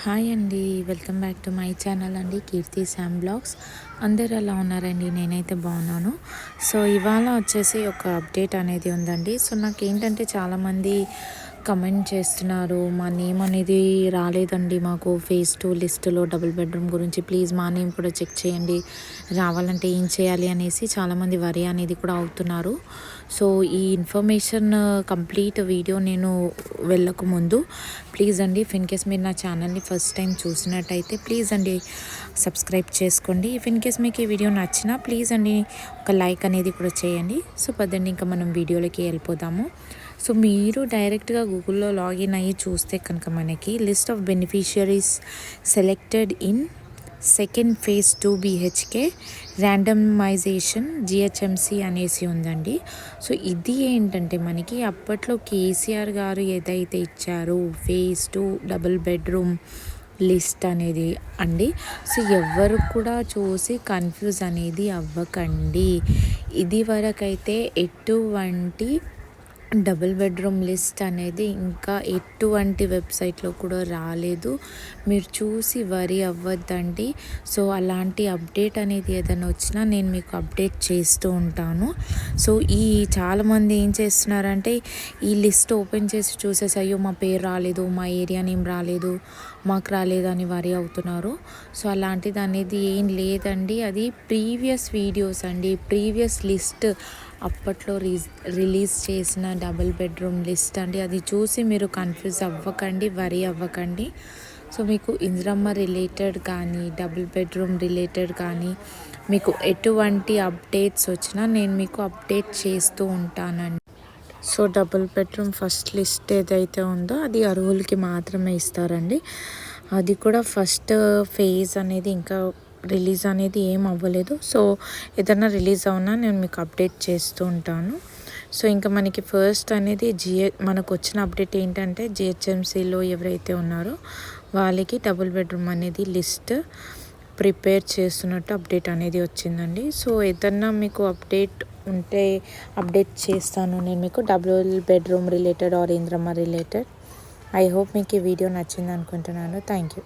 Hi అండి, welcome back to my channel అండి, కీర్తి Sam blogs. అందరు ఎలా ఉన్నారండి? నేనైతే బాగున్నాను. సో ఇవాళ వచ్చేసి ఒక అప్డేట్ అనేది ఉందండి. సో నాకేంటంటే చాలామంది కమెంట్ చేస్తున్నారు, మా నేమ్ అనేది రాలేదండి మాకు ఫేజ్ 2 లిస్టులో డబుల్ బెడ్రూమ్ గురించి, ప్లీజ్ మా నేమ్ కూడా చెక్ చేయండి, రావాలంటే ఏం చేయాలి అనేసి చాలామంది వరి అనేది కూడా అవుతున్నారు. సో ఈ ఇన్ఫర్మేషన్ కంప్లీట్ వీడియో నేను వెళ్ళక ముందు ప్లీజ్ అండి, ఇన్ కేస్ మీరు నా ఛానల్ని ఫస్ట్ టైం చూసినట్టయితే ప్లీజ్ అండి సబ్స్క్రైబ్ చేసుకోండి. ఇన్ కేస్ మీకు ఈ వీడియో నచ్చినా ప్లీజ్ అండి ఒక లైక్ అనేది కూడా చేయండి. సో పదండి ఇంకా మనం వీడియోలోకి వెళ్ళిపోదాము. సో మీరు డైరెక్ట్గా గూగుల్లో లాగిన్ అయ్యి చూస్తే కనుక మనకి list of beneficiaries selected in second phase 2 BHK randomisation GHMC అనేసి ఉందండి. సో ఇది ఏంటంటే మనకి అప్పట్లో కేసీఆర్ గారు ఏదైతే ఇచ్చారో ఫేజ్ 2 డబుల్ బెడ్రూమ్ లిస్ట్ అనేది అండి. సో ఎవరు కూడా చూసి కన్ఫ్యూజ్ అనేది అవ్వకండి. ఇది వరకైతే ఎటువంటి డబుల్ బెడ్రూమ్ లిస్ట్ అనేది ఇంకా ఎటువంటి వెబ్సైట్లో కూడా రాలేదు. మీరు చూసి వరి అవ్వద్దండి. సో అలాంటి అప్డేట్ అనేది ఏదైనా వచ్చినా నేను మీకు అప్డేట్ చేస్తూ ఉంటాను. సో చాలామంది ఏం చేస్తున్నారంటే ఈ లిస్ట్ ఓపెన్ చేసి చూసేసి అయ్యో మా పేరు రాలేదు, మా ఏరియా నేమ్ రాలేదు, మాకు రాలేదని వరి అవుతున్నారు. సో అలాంటిది అనేది ఏం లేదండి. అది ప్రీవియస్ వీడియోస్ అండి, ప్రీవియస్ లిస్ట్ అప్పట్లో రిలీజ్ చేసిన డబుల్ బెడ్రూమ్ లిస్ట్ అండి. అది చూసి మీరు కన్ఫ్యూజ్ అవ్వకండి, వరి అవ్వకండి. సో మీకు ఇందిరమ్మ రిలేటెడ్ కానీ డబుల్ బెడ్రూమ్ రిలేటెడ్ కానీ మీకు ఎటువంటి అప్డేట్స్ వచ్చినా నేను మీకు అప్డేట్ చేస్తూ ఉంటానండి. So double bedroom first list ఏదైతే ఉందో అది అర్హులకి మాత్రమే ఇస్తారండి. అది కూడా ఫస్ట్ ఫేజ్ అనేది ఇంకా రిలీజ్ అనేది ఏం అవ్వలేదు. సో ఏదైనా రిలీజ్ అవునా నేను మీకు అప్డేట్ చేస్తూ ఉంటాను. సో ఇంకా మనకి ఫస్ట్ అనేది మనకు వచ్చిన అప్డేట్ ఏంటంటే GHMCలో ఎవరైతే ఉన్నారో వాళ్ళకి డబుల్ బెడ్రూమ్ అనేది లిస్ట్ ప్రిపేర్ చేస్తున్నట్టు అప్డేట్ అనేది వచ్చిందండి. సో ఏదన్నా మీకు అప్డేట్ ఉంటే అప్డేట్ చేస్తాను నేను మీకు, double bedroom related or Indiramma related. I hope మీకు ఈ వీడియో నచ్చింది అనుకుంటున్నాను. Thank you.